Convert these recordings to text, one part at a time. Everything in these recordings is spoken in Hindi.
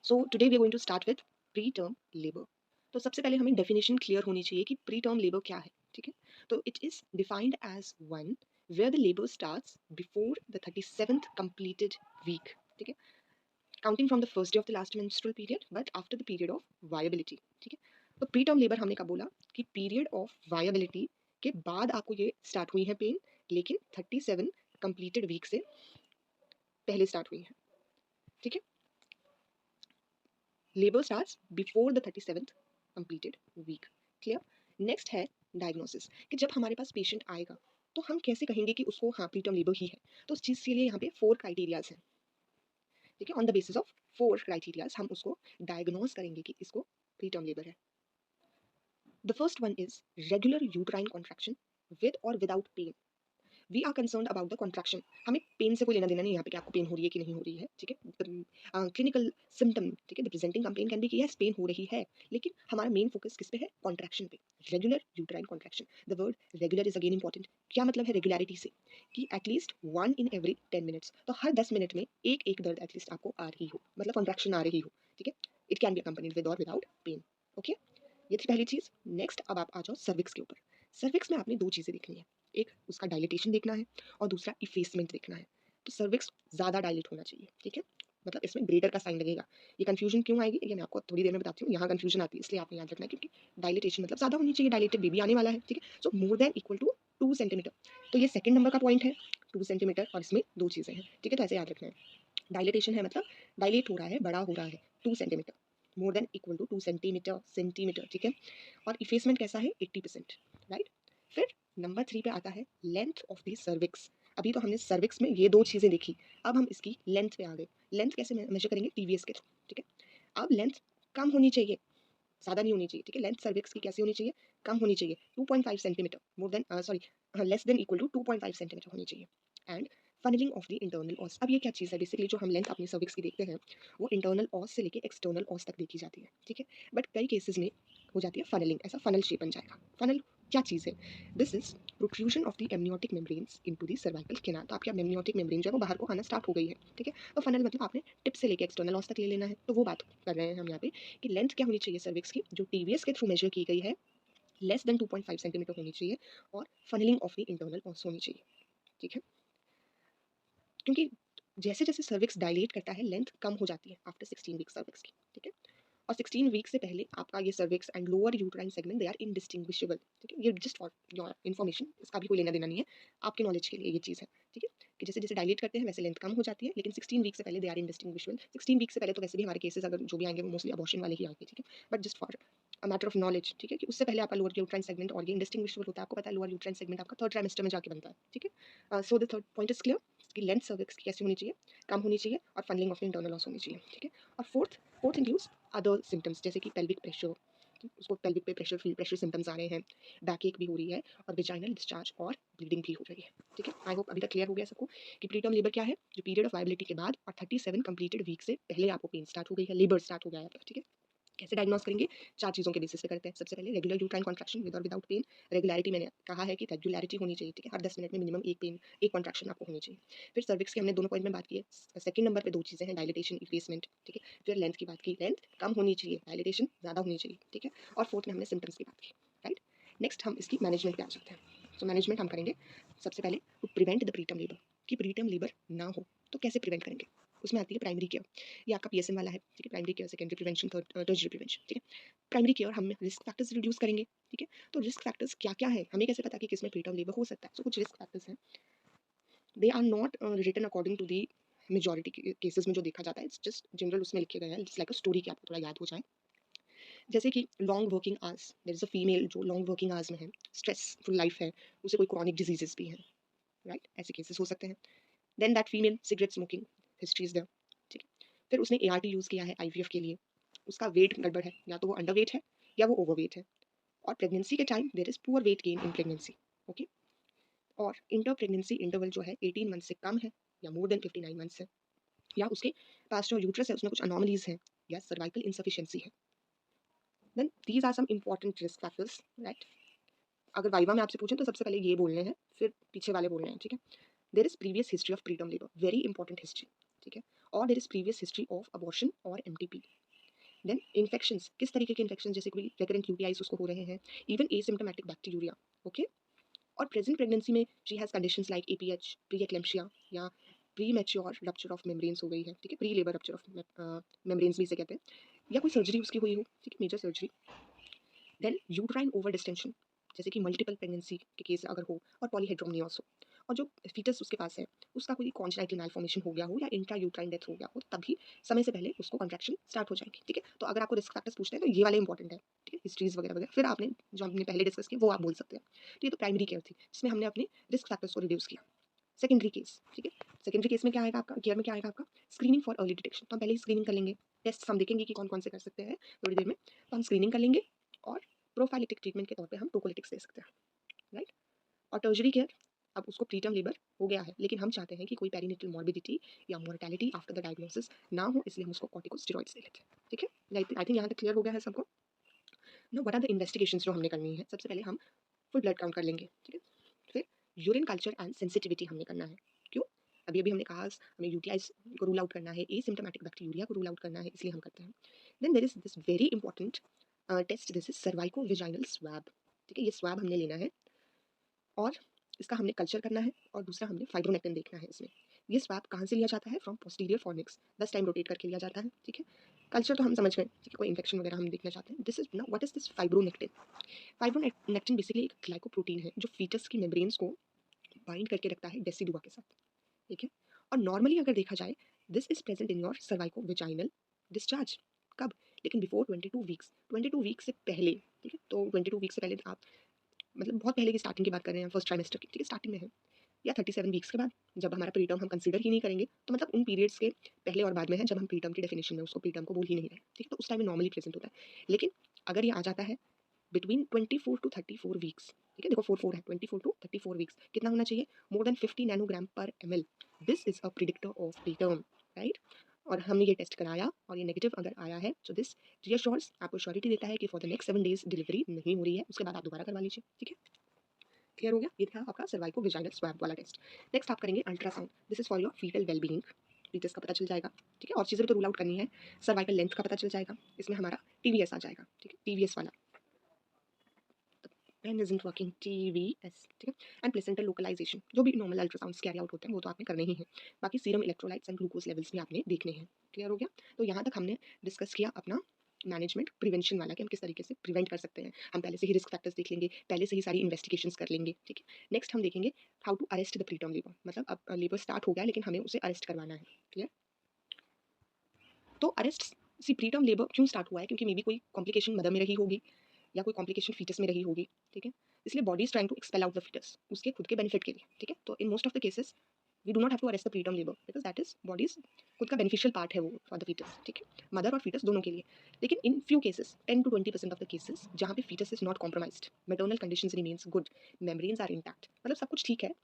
So today we are going to start with preterm labour. तो सबसे पहले हमें डेफिनेशन क्लियर होनी चाहिए कि प्री टर्म लेबर क्या है। ठीक है, तो it is defined as one where the labour starts before the 37th completed week. ठीक है, counting from the first day of the last menstrual period but after the period of viability. ठीक है, तो प्री टर्म लेबर हमने कब बोला कि पीरियड ऑफ वायबिलिटी के बाद आपको ये स्टार्ट हुई है पेन, लेकिन 37 कंप्लीटेड वीक से पहले स्टार्ट हुई है। ठीक है, labour starts before the 37th completed week. Clear. Next है डायग्नोसिस, कि जब हमारे पास पेशेंट आएगा तो हम कैसे कहेंगे कि उसको हाँ प्री टर्म लेबर ही है। तो उस चीज़ के लिए यहाँ पे 4 क्राइटेरियाज हैं। ठीक है, on the basis of 4 criterias हम उसको डायग्नोज करेंगे कि इसको प्री टर्म लेबर है। The first one is regular uterine contraction with और without pain. We are concern about the contraction. हमें पेन से कोई लेना देना नहीं यहाँ पे कि आपको पेन हो रही है कि नहीं हो रही है। ठीक है, क्लिनिकल सिम्टम, ठीक है, the presenting complain can be कि यस पेन हो रही है, लेकिन हमारा मेन फोकस किस पे है? कॉन्ट्रैक्शन पे। Regular uterine contraction, the word regular is again important. क्या मतलब है रेगुलरिटी से? कि एटलीस्ट 1 in every 10 minutes, तो हर 10 मिनट में एक एक दर्द एटलीस्ट आपको आ रही हो, मतलब कॉन्ट्रैक्शन आ रही हो। ठीक है, it can be accompanied with और विदाउट पेन। ओके, ये थी पहली चीज। नेक्स्ट अब आप आ जाओ सर्विक्स के ऊपर। सर्विक्स में आपने 2 चीजें देखनी है, एक उसका डायलिटेशन देखना है और दूसरा इफेसमेंट देखना है। तो सर्विक्स ज़्यादा डायलेट होना चाहिए। ठीक है, मतलब इसमें ग्रेटर का साइन लगेगा। ये कंफ्यूजन क्यों आएगी ये मैं आपको थोड़ी देर में बताती हूँ। यहाँ कंफ्यूजन आती है इसलिए आपने याद रखना है, क्योंकि डायलिटेशन मतलब ज़्यादा होनी चाहिए, डायलेटेड बेबी आने वाला है। ठीक है, so more than equal to 2 centimetre. तो ये सेकंड नंबर का पॉइंट है, 2 सेंटीमीटर, और इसमें 2 चीज़ें हैं। ठीक है, तो ऐसे याद रखना है। डायलिटेशन है मतलब डायलेट हो रहा है, बड़ा हो रहा है, 2 centimetre, more than equal to 2 centimetre centimetre. ठीक है, और इफेसमेंट कैसा है? 80%। राइट। फिर नंबर 3 पे आता है लेंथ ऑफ द सर्विक्स। अभी तो हमने सर्विक्स में ये 2 चीज़ें देखी, अब हम इसकी लेंथ पे आ गए। लेंथ कैसे मेजर करेंगे? टीवीएस के थ्रू। ठीक है, अब लेंथ कम होनी चाहिए, ज़्यादा नहीं होनी चाहिए। ठीक है, लेंथ सर्विक्स की कैसी होनी चाहिए? कम होनी चाहिए, 2.5 centimetre, more than sorry less than equal to 2.5 centimetre होनी चाहिए। And funneling of the internal os. अब ये क्या चीज़ है? बेसिकली जो हम लेंथ अपनी सर्विक्स की देखते हैं वो इंटरनल ऑस से लेके एक्सटर्नल ऑस तक देखी जाती है। ठीक है, बट कई केसेस में हो जाती है फनलिंग, ऐसा फनल शेप बन जाएगा। फनल क्या चीज़ है? This is protrusion of the amniotic membranes into the cervical canal. तो आपकी अब एमनियोटिक मेम्ब्रेन जो है वो बाहर को आना स्टार्ट हो गई है। ठीक है, तो फनल मतलब आपने टिप से लेके एक्सटर्नल ऑस तक ले लेना है। तो वो बात कर रहे हैं हम यहाँ पे कि लेंथ क्या होनी चाहिए सर्विक्स की, जो टीवीएस के थ्रू मेजर की गई है, लेस देन 2.5 सेंटीमीटर होनी चाहिए, और फनलिंग ऑफ द इंटरनल ऑस होनी चाहिए। ठीक है, क्योंकि जैसे जैसे सर्विक्स डायलेट करता है लेंथ कम हो जाती है आफ्टर 16 वीक सर्विक्स की। ठीक है, और 16 वीक से पहले आपका ये cervix and lower uterine segment they are indistinguishable. ठीक है, ये जस्ट फॉर योर इन्फॉर्मेशन, इसका भी कोई लेना देना नहीं है, आपके नॉलेज के लिए ये चीज़ है। ठीक है, कि जैसे जैसे डायलेट करते हैं वैसे लेंथ कम हो जाती है, लेकिन 16 वीक से पहले दे आर इनडिस्टिंग्विशेबल। 16 वीक से पहले तो वैसे भी हमारे केसेस अगर जो भी आएंगे वो मोस्टली अबॉर्शन वाले ही आएंगे। ठीक है, but just for a matter of knowledge, ठीक है, कि उससे पहले आपका लोअर यूट्राइन सेगमेंट और ये इंडिस्टिंग्विशेबल होता है। आपको पता है लोअर यूट्राइन सेगमेंट आपका थर्ड ट्राइमेस्टर में जाके बनता है। ठीक है, so the third point is clear कि लेंथ सर्विक्स की कैसी होनी चाहिए? कम होनी चाहिए, और फनलिंग ऑफ इंटरनल लॉस होनी चाहिए। ठीक है, और फोर्थ इंक्लूड्स अदर सिम्टम्स, जैसे कि पेल्विक प्रेशर, उसको पेल्विक पे प्रेशर फील प्रेशर सिम्टम्स आ रहे हैं, बैक एक भी हो रही है, और विजाइनल डिस्चार्ज और ब्लीडिंग भी हो रही है। ठीक है, आई होप अभी तक क्लियर हो गया सबको कि प्रीटर्म लेबर क्या है, जो पीरियड ऑफ वायबिलिटी के बाद और 37 कंप्लीटेड वीक से पहले आपको पेन स्टार्ट हो गई है, लेबर स्टार्ट हो गया है आपका। ठीक है, कैसे डायग्नोस करेंगे? 4 चीज़ों के बेसिस पे करते हैं। सबसे पहले रेगुलर यूट्राइन कॉन्ट्रैक्शन विद और विदाउट पेन। रेगुलरिटी मैंने कहा है कि रेगुलरिटी होनी चाहिए। ठीक है, हर 10 मिनट में मिनिमम एक पेन, एक कॉन्ट्रैक्शन आपको होनी चाहिए। फिर सर्विक्स के हमने दोनों पॉइंट में बात की है। सेकंड नंबर पे 2 चीज़ें हैं, डायलिटेशन, इफेसमेंट। ठीक है, फिर लेंथ की बात की, लेंथ कम होनी चाहिए, डायलिटेशन ज़्यादा होनी चाहिए। ठीक है, और फोर्थ में हमने सिम्टम्स की बात की। राइट, नेक्स्ट हम इसकी मैनेजमेंट पे आ जाते हैं। सो मैनेजमेंट हम करेंगे सबसे पहले to prevent the preterm labour, कि प्रीटर्म लेबर ना हो तो कैसे प्रिवेंट करेंगे? उसमें आती है प्राइमरी केयर। ये आपका पीएसएम वाला है। ठीक है, primary care, secondary prevention, tertiary prevention. ठीक है, प्राइमरी केयर हम रिस्क फैक्टर्स रिड्यूस करेंगे। ठीक है, तो रिस्क फैक्टर्स क्या क्या है, हमें कैसे पता कि किसमें प्रीटर्म लेबर हो सकता है? तो कुछ रिस्क फैक्टर्स हैं, they are not written according to the majority cases में जो देखा जाता है, इट्स जस्ट जनरल उसमें लिखे गए हैं, इट्स लाइक अ स्टोरी कि आपको थोड़ा याद हो जाए। जैसे कि long working hours, there is a female जो लॉन्ग वर्किंग आवर्स में है, स्ट्रेसफुल लाइफ है, उसे कोई क्रॉनिक डिजीजेस भी हैं। राइट, ऐसे केसेस हो सकते हैं। Then that female cigarette smoking history is there. ठीक है, फिर उसने एआरटी यूज़ किया है आईवीएफ के लिए, उसका वेट गड़बड़ है, या तो वो अंडर वेट है या वो ओवर वेट है, और प्रेगनेंसी के time there is poor weight gain in pregnancy. Okay, और इंटर प्रेगनेंसी इंटरवल जो है 18 मंथ से कम है या मोर देन 59 मंथ्स है, या उसके पास जो यूट्रस है उसमें कुछ अनोमलीज हैं, या सर्वाइकल इनसफिशिएंसी है। Then these are some important risk factors. Right, अगर वाइवा में आपसे पूछें तो सबसे पहले ये बोलने हैं, फिर पीछे वाले बोलने हैं। ठीक है, there is previous history of preterm labour, very important history. ठीक है, और there is previous history of abortion और एमटीपी। देन इन्फेक्शंस, किस तरीके के इन्फेक्शन, जैसे कोई रिकरेंट यूटीआईज उसको हो रहे हैं, इवन एसिम्प्टोमेटिक बैक्टीरिया, ओके। और प्रेजेंट प्रेगनेंसी में she has conditions like APH, preeclampsia या premature rupture of membranes हो गई है, ठीक है, prelabour rupture of membranes भी इसे कहते हैं, या कोई सर्जरी उसकी हुई हो, ठीक है, major surgery. Then uterine over distension, जैसे कि मल्टीपल प्रेगनेंसी के केस अगर हो, और पॉलीहेड्रोमनियोस हो, और जो फीटस उसके पास है उसका कोई कॉन्जेनाइटल मैलफॉर्मेशन हो गया हो या इंट्रा यूट्राइन डेथ हो गया हो, तभी समय से पहले उसको कॉन्ट्रैक्शन स्टार्ट हो जाएंगे, ठीक है। तो अगर आपको रिस्क फैक्टर्स पूछते हैं तो ये वाले इंपॉर्टेंट है, ठीक है, हिस्ट्रीज वगैरह वगैरह, फिर आपने जो हमने पहले डिस्कस किया वो आप बोल सकते हैं। तो ये तो प्राइमरी केयर थी, जिसमें हमने अपने रिस्क फैक्टर्स को रिड्यूस किया। सेकेंडरी केस, ठीक है, सेकेंडरी केस में क्या आएगा आपका, केयर में क्या आएगा आपका, स्क्रीनिंग फॉर अर्ली डिटेक्शन। तो हम पहले ही स्क्रीनिंग कर लेंगे, टेस्ट हम देखेंगे कि कौन कौन से कर सकते हैं थोड़ी देर में, तो हम स्क्रीनिंग कर लेंगे, और प्रोफाइलिटिक ट्रीटमेंट के तौर पे हम टोकोलिटिक्स दे सकते हैं, राइट। और टर्जरी केयर, अब उसको प्रीटर्म लेबर हो गया है, लेकिन हम चाहते हैं कि कोई पेरिनेटल मॉर्बिडिटी या मोर्टेलिटी आफ्टर द डायग्नोसिस ना हो, इसलिए हम उसको कॉर्टिकोस्टेरॉइड्स दे लेते हैं, ठीक है। आई थिंक यहाँ तक क्लियर हो गया है सबको। Know what are the investigations जो हमने करनी है, सबसे पहले हम फुल ब्लड काउंट कर लेंगे, ठीक है। फिर यूरिन कल्चर एंड सेंसिटिविटी हमने करना है, क्यों, अभी अभी हमने कहा हमें यूटीआईज को रूल आउट करना है, एसिम्प्टोमेटिक बैक्टीरिया को रूल आउट करना है, इसलिए हम करते हैं। Then there is this very important test, this is cervico vaginal swab, ठीक है, ये स्वैब हमने लेना है, और इसका हमने कल्चर करना है, और दूसरा हमने फाइब्रोनेक्टिन देखना है इसमें। ये स्वैब कहाँ से लिया जाता है, from posterior fornix, 10 time rotate करके लिया जाता है, ठीक है। कल्चर तो हम समझ गए, ठीक है, कोई इन्फेक्शन वगैरह हम देखना चाहते हैं। दिस इज ना, what is this fibronectin. Fibronectin basically एक ग्लाइकोप्रोटीन है जो फीटस की मेम्ब्रेन्स को बाइंड करके रखता है डेसिडुआ के साथ, ठीक है। और नॉर्मली अगर देखा जाए, this is present in your सर्वाइको vaginal discharge, कब, लेकिन बिफोर 22 वीक्स, 22 वीक्स से पहले, ठीक है। तो 22 वीक्स से पहले आप मतलब बहुत पहले की स्टार्टिंग की बात कर रहे हैं, फर्स्ट ट्राइमेस्टर की, ठीक है, स्टार्टिंग में है, या 37 वीक्स के बाद, जब हमारा प्रीटर्म हम कंसीडर ही नहीं करेंगे, तो मतलब उन पीरियड्स के पहले और बाद में है, जब हम प्रीटर्म की डेफिनेशन में उसको प्रीटर्म को बोल ही नहीं रहे, ठीक है, तो उस टाइम में नॉर्मली प्रेजेंट होता है। लेकिन अगर ये आ जाता है बिटवीन 24 टू 34 वीक्स, ठीक है, देखो 4 4 है, 24 टू 34 वीक्स, कितना होना चाहिए, मोर देन 50 नैनोग्राम पर ml, this is a predictor of preterm, right. और हमने ये टेस्ट कराया और ये नेगेटिव अगर आया है, तो दिस रियश्योर्स, आपको श्योरिटी देता है कि for the next 7 days delivery नहीं हो रही है, उसके बाद आप दोबारा करवा लीजिए, ठीक है। क्लियर हो गया, ये था आपका सर्वाइको विजाइनल स्वैब वाला टेस्ट। नेक्स्ट आप करेंगे ultrasound, this is for your fetal wellbeing, fetus का पता चल जाएगा, ठीक है, और चीज़ें भी तो रूल आउट करनी है। सर्वाइकल लेंथ का पता चल जाएगा, इसमें हमारा टीवीएस आ जाएगा, ठीक है, टीवीएस वाला, पेन isn't working, TVS, ठीक है। एंड प्लेसेंटल लोकलाइजेशन, जो भी नॉर्मल अल्ट्रासाउंड्स कैरी आउट होते हैं वो तो आपने करने ही है, बाकी serum electrolytes and glucose levels भी आपने देखने हैं। क्लियर हो गया, तो यहाँ तक हमने डिस्कस किया अपना मैनेजमेंट प्रिवेंशन वाला, कि हम किस तरीके से प्रिवेंट कर सकते हैं। हम पहले से ही रिस्क फैक्टर्स देख लेंगे, पहले से ही सारी इन्वेस्टिगेशंस कर लेंगे, ठीक है। नेक्स्ट हम देखेंगे how to arrest the preterm labour, मतलब अब लेबर स्टार्ट हो गया लेकिन हमें उसे अरेस्ट करवाना है, क्लियर। तो अरेस्ट, सी प्रीटर्म लेबर क्यों स्टार्ट हुआ है, क्योंकि मे बी कोई कॉम्प्लिकेशन मदर में रही होगी या कोई कॉम्प्लिकेशन फीटस में रही होगी, ठीक है, इसलिए body is trying to expel out the fetus उसके खुद के बेनिफिट के लिए, ठीक है। तो in most of the cases we do not have to arrest the preterm labour, because that is body's खुद का बेनिफिशियल पार्ट है वो फॉर द फीटस, ठीक है, मदर और फीटस दोनों के लिए। लेकिन in few cases 10 to 20% of the cases जहाँ पे fetus is not compromised, maternal conditions remains good, membranes are intact, मतलब सब कुछ ठीक है,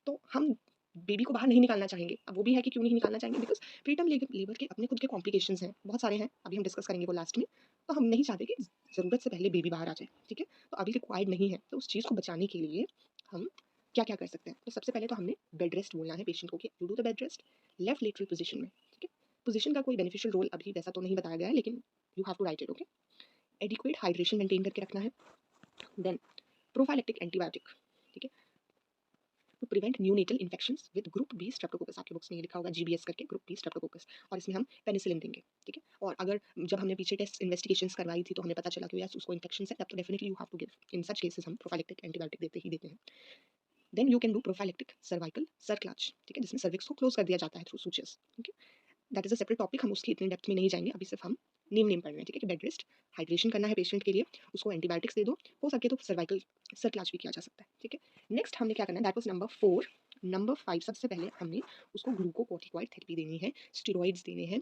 तो हम बेबी को बाहर नहीं निकालना चाहेंगे। अब वो भी है कि क्यों नहीं निकालना चाहेंगे, बिकॉज प्रीटर्म लेबर के अपने खुद के कॉम्प्लिकेशंस हैं, बहुत सारे हैं, अभी हम डिस्कस करेंगे वो लास्ट में। तो हम नहीं चाहते कि ज़रूरत से पहले बेबी बाहर आ जाए, ठीक है। तो अभी रिक्वायर्ड नहीं है, तो उस चीज़ को बचाने के लिए हम क्या क्या कर सकते हैं। तो सबसे पहले तो हमने बेड रेस्ट बोलना है पेशेंट को कि you do the bed rest left lateral position में, ठीक है। पोजीशन का कोई बेनिफिशियल रोल अभी वैसा तो नहीं बताया गया है, लेकिन you have to write it, okay. Adequate hydration maintain करके रखना है। देन प्रोफाइलेक्टिक एंटीबायोटिक, ठीक है, to prevent neonatal infections with group B streptococcus, आपके बुक्स में ये लिखा होगा जीबीएस करके, ग्रुप बी स्ट्रेप्टोकोकस, और इसमें हम पेनिसिलिन देंगे, ठीक है। और अगर जब हमने पीछे टेस्ट इन्वेस्टिगेशंस करवाई थी तो हमें पता चला कि यस उसको इन्फेक्शन है, तब तो definitely you have to give, in such cases हम प्रोफाइलेक्टिक एंटीबायोटिक देते ही देते हैं। Then you can do prophylactic cervical cerclage, ठीक है, जिसमें सर्विक्स को क्लोज कर दिया जाता है थ्रू सूचर्स, ठीक है। That is a separate topic, हम उसकी इतनी डेप्थ में नहीं जाएंगे, अभी सिर्फ हम नेम पढ़ रहे हैं, ठीक है, कि बेड रेस्ट, हाइड्रेशन करना है पेशेंट के लिए, उसको एंटीबायोटिक्स दे दो, हो सके तो सर्वाइकल सर्क्लाच भी किया जा सकता है, ठीक है। नेक्स्ट हमने क्या करना है, दैट वाज नंबर 4। नंबर 5, सबसे पहले हमने उसको ग्लूकोकॉर्टिकॉइड थेरेपी देनी है, स्टेरॉइड्स देने हैं,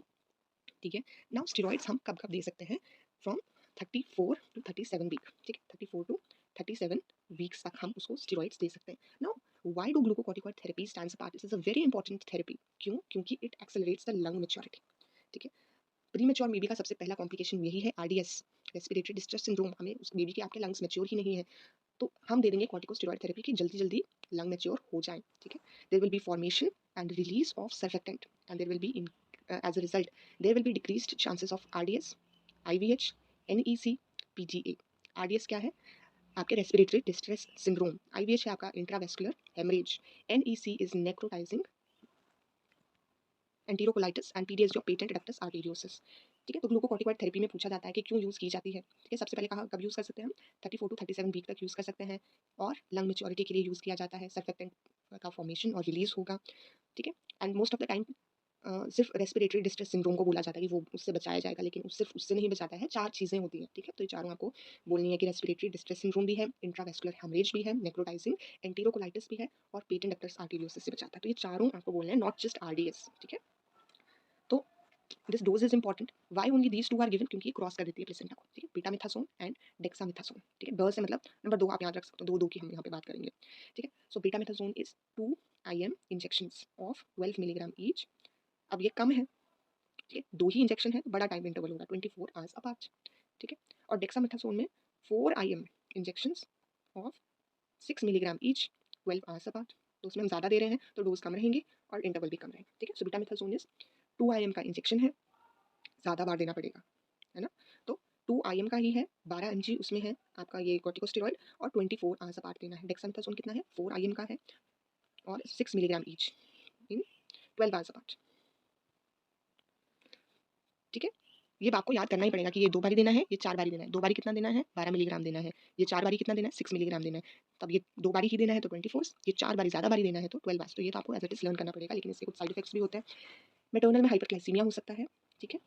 ठीक है। नाउ स्टेरॉइड्स हम कब कब दे सकते हैं, फ्रॉम 34 टू 37 वीक, ठीक है, 34 टू 37 वीक्स तक हम उसको स्टेरॉइड्स दे सकते हैं। Now why do glucocorticoid therapy stands apart, this is a very important therapy, क्यों, क्योंकि it accelerates the lung maturity, ठीक है। प्री मैच्योर बेबी का सबसे पहला कॉम्प्लिकेशन यही है, आरडीएस, रेस्पिरेटरी डिस्ट्रेस सिंड्रोम, हमें उस बेबी के आपके लंग्स मैच्योर ही नहीं है, तो हम दे देंगे कॉर्टिकोस्टेरॉइड थेरेपी की जल्दी जल्दी लंग मैच्योर हो जाए, ठीक है। There will be formation and release of surfactant and there will be as a result, there will be decreased chances of RDS, IVH, NEC, PGA. RDS क्या है? आपके रेस्पिरेटरी डिस्ट्रेस सिंड्रोम. IVH है आपका intravascular haemorrhage. NEC is necrotizing enterocolitis and PDS जो पेटेंट डक्टस आर्टेरियोसिस. ठीक है, तो ग्लूकोकॉर्टिकॉइड थेरेपी में पूछा जाता है कि क्यों यूज़ की जाती है. ठीक है, सबसे पहले कहा कब यूज़ कर सकते हैं हम? 34 टू 37 वीक तक यूज़ कर सकते हैं और लंग मैच्योरिटी के लिए यूज़ किया जाता है. सर्फेक्टेंट का फॉर्मेशन और रिलीज होगा. ठीक है, and most of the time सिर्फ रेस्पिरेटरी डिस्ट्रेस सिंड्रोम को बोला जाता है कि वो उससे बचाया जाएगा, लेकिन सिर्फ उससे नहीं बचाता है. 4 चीज़ें होती हैं. ठीक है, तो ये चारों आपको बोलनी है कि रेस्पिरेटरी डिस्ट्रेस सिंड्रोम भी है, इंट्रावेस्कुलर हेमरेज भी है, नेक्रोटाइजिंग एंटीरोकोलाइटिस भी है और पेटेंट डक्टस आर्टेरियोसिस से बचाता है. तो ये चारों आपको बोलना है, नॉट जस्ट RDS. ठीक है, तो this dose is important. Why only these two are given? क्योंकि ये क्रॉस कर देती है प्लेसेंटा को. ठीक है, बीटामिथासोन एंड डेक्सामिथासोन. ठीक है, ब से मतलब नंबर 2 आप याद रख सकते हो. 2 की हम यहाँ पे बात करेंगे. ठीक है, so betamethasone is 2 IM injections of 12 milligram each. अब ये कम है. ठीक है, 2 ही इंजेक्शन है तो बड़ा टाइम इंटरवल होगा 24 आवर्स अपार्ट. ठीक है, और डेक्सामेथासोन में 4 IM injections of 6 milligram each 12 hours apart. तो उसमें हम ज़्यादा दे रहे हैं तो डोज कम रहेंगे और इंटरवल भी कम रहेगा. ठीक है, सो बीटामिथासोन इज 2 IM का इंजेक्शन है, ज़्यादा बार देना पड़ेगा, है ना. तो 2 IM का ही है, 12 mg उसमें है आपका ये कॉर्टिकोस्टेरॉइड और 24 आवर्स अपार्ट देना है. डेक्सामेथासोन कितना है? 4 IM का है और 6 milligram each in 12 hours apart. ठीक है, ये आपको याद करना ही पड़ेगा कि ये 2 बारी देना है, ये 4 बारी देना है. 2 बारी कितना देना है? 12 मिलीग्राम देना है. ये 4 बारी कितना देना है? 6 मिलीग्राम देना है. तब ये 2 बारी ही देना है तो 24, ये 4 बारी ज़्यादा बारी देना है तो 12 आवर्स. तो ये तो आपको एज इट इज़ लर्न करना पड़ेगा, लेकिन इससे कुछ साइड इफेक्ट्स भी होते हैं. मेटर्नल में हाइपरग्लाइसीमिया हो सकता है. ठीक है,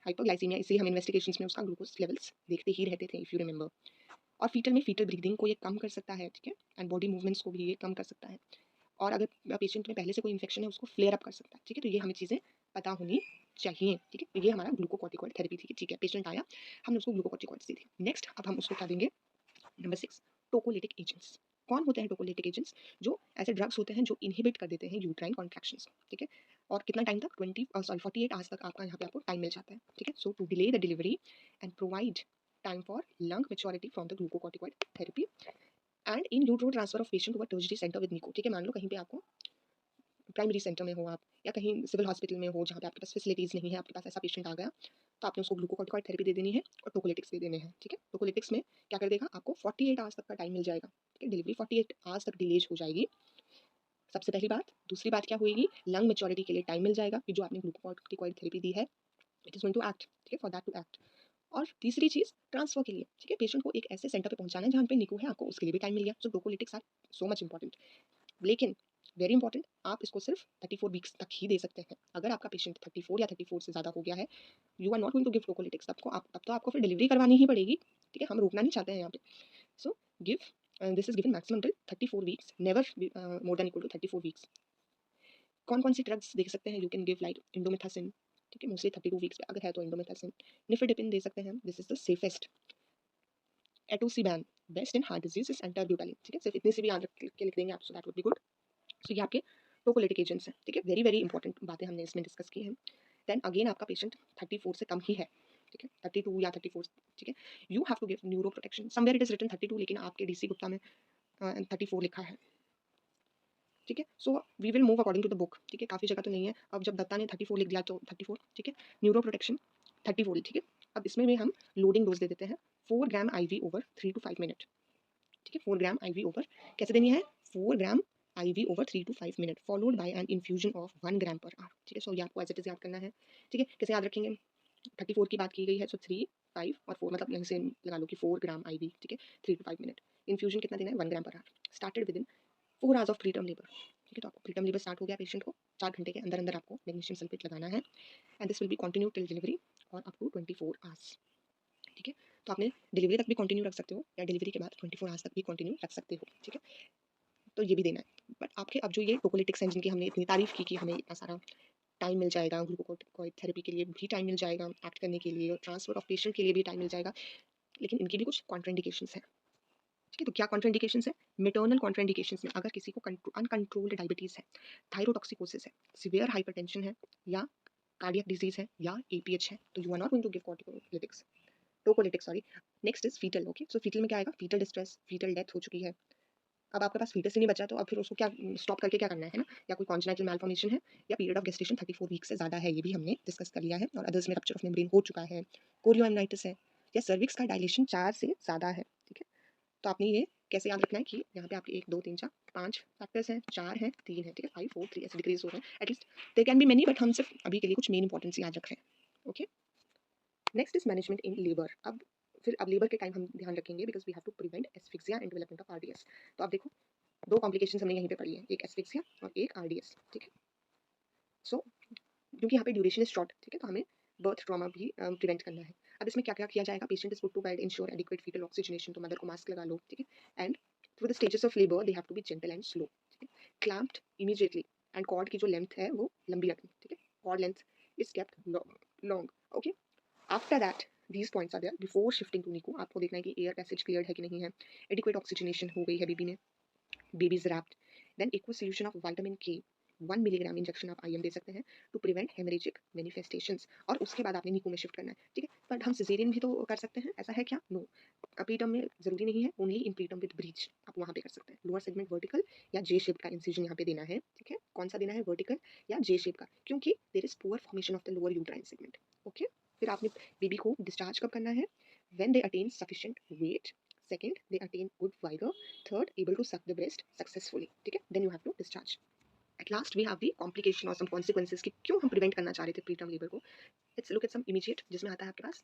हाइपरग्लाइसीमिया, इसलिए हम इन्वेस्टिगेशंस में उसका ग्लूकोज लेवल्स देखते ही रहते थे, इफ यू रिमेंबर. और फीटल में फीटल ब्रीदिंग को ये कम कर सकता है. ठीक है, एंड बॉडी मूवमेंट्स को भी ये कम कर सकता है. और अगर पेशेंट में पहले से कोई इन्फेक्शन है उसको फ्लेयर अप कर सकता है. ठीक है, तो ये हमें चीज़ें पता होनी चाहिए. ठीक है, तो ये हमारा ग्लूकोकॉर्टिकॉइड थेरेपी थी. ठीक है, पेशेंट आया, हमने उसको ग्लूकोकॉर्टिकॉइड्स दी थी. नेक्स्ट अब हम उसको क्या देंगे? Number 6, tocolytic agents. कौन होते हैं टोकोलिटिक एजेंट्स? जो ऐसे ड्रग्स होते हैं जो इनहिबिट कर देते हैं यूट्राइन कॉन्ट्रैक्शंस. ठीक है, और कितना टाइम तक? 48 आवर्स तक आपका यहाँ पे आपको टाइम मिल जाता है. ठीक है, so to delay the delivery and provide time for lung maturity from the glucocorticoid therapy and in utero transfer of patient to a tertiary centre with NICU. ठीक है, मान लो कहीं पे आपको प्राइमरी सेंटर में हो आप या कहीं सिविल हॉस्पिटल में हो जहाँ पे आपके पास फैसिलिटीज़ नहीं है, आपके पास ऐसा पेशेंट आ गया तो आपने उसको ग्लूकोकॉर्टिकॉइड थेरेपी दे देनी है और टोकोलिटिक्स दे देने हैं. ठीक है, टोकोलिटिक्स में क्या कर देगा? आपको 48 आवर्स तक का टाइम मिल जाएगा. ठीक है, डिलीवरी 48 आवर्स तक डिलेज हो जाएगी. सबसे पहली बात. दूसरी बात क्या होगी? लंग मैच्योरिटी के लिए टाइम मिल जाएगा कि जो आपने ग्लूकोकॉर्टिकॉइड थेरेपी दी है it is going to act. ठीक है, फॉर दैट टू एक्ट. और तीसरी चीज़ ट्रांसफर के लिए. ठीक है, पेशेंट को एक ऐसे सेंटर पे पहुंचाना है जहाँ पे निको है, आपको उसके लिए भी टाइम मिल गया. सो टोकोलिटिक्स आर सो मच इंपॉर्टेंट. लेकिन वेरी इंपॉर्टेंट, आप इसको सिर्फ 34 वीक्स तक ही दे सकते हैं. अगर आपका पेशेंट 34 या 34 से ज़्यादा हो गया है, you are not going to give tocolytics. तब तो आपको फिर डिलीवरी करवानी ही पड़ेगी. ठीक है, हम रोकना नहीं चाहते हैं यहाँ पे. So give this is given maximum till 34 weeks, never more than equal to 34 weeks. कौन कौन सी ड्रग्स दे सकते हैं? You can give like indomethacin. ठीक है, मोस्टली 32 वीक्स पे अगर है तो इंडोमेथासिन. निफेडिपिन दे सकते हैं, this is the safest. Atosiban best in heart disease and terbutaline. ठीक है, सिर्फ इतनी सी भी याद रख के लिख देंगे आप, so that would be good. So ये आपके टोकोलिटिक एजेंट्स हैं. ठीक है, वेरी वेरी इंपॉर्टेंट बातें हमने इसमें डिस्कस की हैं. देन अगेन आपका पेशेंट 34 से कम ही है. ठीक है, 32 या 34. ठीक है, you have to give neuroprotection. Somewhere it is written 32 लेकिन आपके डीसी गुप्ता में 34 लिखा है. ठीक है, so we will move according to the book. ठीक है, काफ़ी जगह तो नहीं है. अब जब दत्ता ने 34 लिख दिया तो 34. ठीक है, न्यूरो प्रोटेक्शन 34. ठीक है, अब इसमें भी हम लोडिंग डोज दे देते हैं 4 gram IV over 3 to 5 minute. ठीक है, 4 ग्राम IV ओवर कैसे देनी है? 4 gram IV over 3 to 5 minute followed by an infusion of 1 gram पर आवर. ठीक है, सो ये आपको एज इट इज याद करना है. ठीक है, कैसे याद रखेंगे? 34 की बात की गई है, सो 3, 5 और 4 मतलब यहीं से लगा लो कि 4 ग्राम IV. ठीक है, 3 to 5 मिनट. इन्फ्यूजन कितना देना है? 1 ग्राम पर hour. Started with in 4 hours of preterm labour. ठीक है, तो आपको प्रीटर्म लेबर स्टार्ट हो गया पेशेंट को, 4 घंटे के अंदर अंदर आपको मैग्नीशियम सल्फेट लगाना है and this will be continue till delivery और अप टू 24 आवर्स. ठीक है, तो आपने डिलीवरी तक भी कंटिन्यू रख सकते हो या डिलीवरी के बाद 24 आवर्स तक भी कंटिन्यू रख सकते हो. ठीक है, तो ये भी देना है. बट आपके अब जो ये टोकोलिटिक्स हैं जिनकी हमने इतनी तारीफ की कि हमें इतना सारा टाइम मिल जाएगा, ग्लूकोकॉर्टिकॉइड थेरेपी के लिए भी टाइम मिल जाएगा एक्ट करने के लिए और ट्रांसफर ऑफ पेशेंट के लिए भी टाइम मिल जाएगा, लेकिन इनकी भी कुछ कॉन्ट्राइंडिकेशंस हैं. ठीक है, तो क्या कॉन्ट्राइंडिकेशंस है? मेटर्नल कॉन्ट्राइंडिकेशंस में अगर किसी को अनकंट्रोल्ड डायबिटीज़ है, थायरोटॉक्सिकोसिस है, सीवियर हाइपरटेंशन है या कार्डियक डिजीज है या APH है, तो you are not going to give corticolytics, tocolytics sorry. Next is fetal. Okay, so fetal में क्या आएगा? फीटल डिस्ट्रेस, फीटल डेथ हो चुकी है, अब आपके पास फीटस ही नहीं बचा तो अब फिर उसको क्या स्टॉप करके क्या करना है ना? या कोई कॉन्जेनिटल मैलफॉर्मेशन है या पीरियड ऑफ गेस्टेशन 34 वीक से ज़्यादा है, ये भी हमने डिस्कस कर लिया है। और अदर्स में रप्चर ऑफ मेम्ब्रेन हो चुका है, कोरियोअमनाइटिस है या सर्विक्स का डायलेशन 4 से ज़्यादा है, ठीक है? तो आपने ये कैसे याद रखना है कि यहाँ पे आपके 1 2 3 4 5 फैक्टर्स हैं, 4 हैं, 3 हैं, ठीक है? 5 4 3 ऐसे डिक्रीज़ हो रहे हैं। At least there can be many but हम सिर्फ अभी के लिए कुछ मेन इंपॉर्टेंस याद रख रहे हैं। Okay? Next is management in labour. अब लेबर के टाइम हम ध्यान रखेंगे because we have to prevent asphyxia and development of RDS. तो आप देखो 2 कॉम्प्लिकेशंस हमने यहीं पे पढ़ी है, एक एस्फिक्सिया और एक आरडीएस, ठीक है? सो क्योंकि यहाँ पे ड्यूरेशन इज शॉर्ट, ठीक है? तो हमें बर्थ ट्रॉमा भी प्रिवेंट करना है। अब इसमें क्या-क्या किया जाएगा? Patient is put to bed, ensure adequate fetal oxygenation, तो मदर को मास्क लगा लो, ठीक है? And through the stages of labour they have to be gentle and slow, ठीक है? क्लैम्प्ड इमीडिएटली एंड कॉर्ड की जो लेंथ है वो लंबी रखनी, ठीक है? Cord length is kept long, okay? After that these points are there before shifting to NICU। आपको देखना है कि एयर पैसेज क्लियर है कि नहीं है, एडिक्वेट ऑक्सीजनेशन हो गई है बेबी में, baby is wrapped, then aqueous solution of vitamin K 1 milligram injection आप आईएम दे सकते हैं टू प्रिवेंट हेमरेजिक मैनिफेस्टेशंस। और उसके बाद आपने निकू में शिफ्ट करना है, ठीक है? बट हम सिजेरियन भी तो कर सकते हैं, ऐसा है क्या? नो। प्रीटर्म में जरूरी नहीं है, only in preterm with breach आप वहाँ पे कर सकते हैं। लोअर सेगमेंट वर्टिकल या जे शेप का इंसिजन यहाँ पे देना है, ठीक है? कौन सा देना है, वर्टिकल या जे शेप का? क्योंकि there is poor formation of the lower uterine segment, okay? फिर आपने बेबी को डिस्चार्ज कब करना है? When they attain sufficient weight, second they attain good vigour, third able to suck the breast successfully, ठीक है? then you have to discharge। at last we have the complication or some consequences कि क्यों हम प्रिवेंट करना चाह रहे थे प्रीटर्म लेबर को। let's look at some immediate, जिसमें आता है आपके पास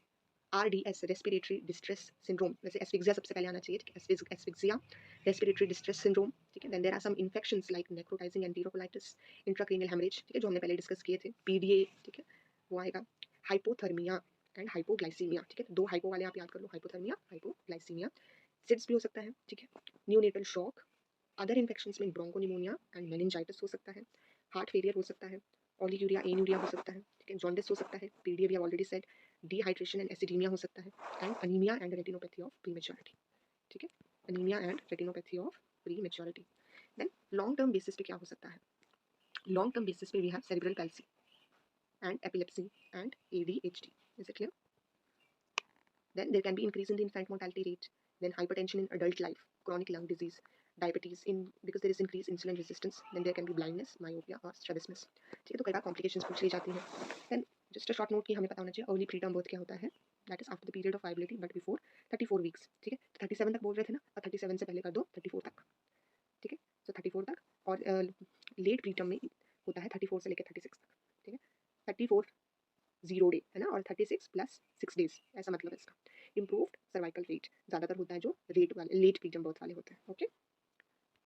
RDS रेस्पिरेटरी डिस्ट्रेस सिंड्रोम। वैसे एस्फिक्सिया सबसे पहले आना चाहिए, ठीक है? एस्फिक्सिया रेस्पिरेटरी डिस्ट्रेस सिंड्रोम, ठीक है? Then there are some infections like necrotizing enterocolitis, intracranial haemorrhage, ठीक है? जो हमने पहले डिस्कस किए थे, PDA, ठीक है? वो आएगा। हाइपोथर्मिया एंड हाइपोग्लाइसीमिया, ठीक है? 2 हाइपो वाले आप याद कर लो, हाइपोथर्मिया, हाइपोग्लाइसीमिया। सिड्स भी हो सकता है, ठीक है? न्यूनेटल शॉक, अदर इन्फेक्शंस में ब्रोंकोनिमोनिया एंड मेनिंजाइटिस हो सकता है, हार्ट फेलियर हो सकता है, ओलिगूरिया एनुरिया हो सकता है, ठीक है? जॉन्डिस हो सकता है, PDA we have already said, dehydration and acidaemia हो सकता है, and anaemia and retinopathy of prematurity, ठीक है? Anaemia and retinopathy of prematurity. Then long term basis पे क्या हो सकता है? लॉन्ग टर्म बेसिस पे we have cerebral palsy and epilepsy and ADHD। Is it clear? Then there can be increase in the infant mortality rate, then hypertension in adult life, chronic lung disease, diabetes in because there is increased insulin resistance, then there can be blindness, myopia और strabismus, ठीक है? तो कई बार complications पूछ ली जाती हैं। Then just a short note कि हमें पता होना चाहिए early preterm birth क्या होता है, that is after the period of viability but before 34 weeks, ठीक है? तो 37 तक बोल रहे थे ना, और 37 से पहले कर दो 34 तक, ठीक है? तो 34 तक। और लेट प्रीटर्म में होता है 34 से लेकर 36 तक, ठीक है? 34 0 डे है ना, और 36 प्लस 6 डेज, ऐसा मतलब है इसका। इम्प्रूव्ड सर्वाइकल रेट ज़्यादातर होता है जो रेट वाले लेट प्रीटर्म बर्थ वाले होते हैं, ओके?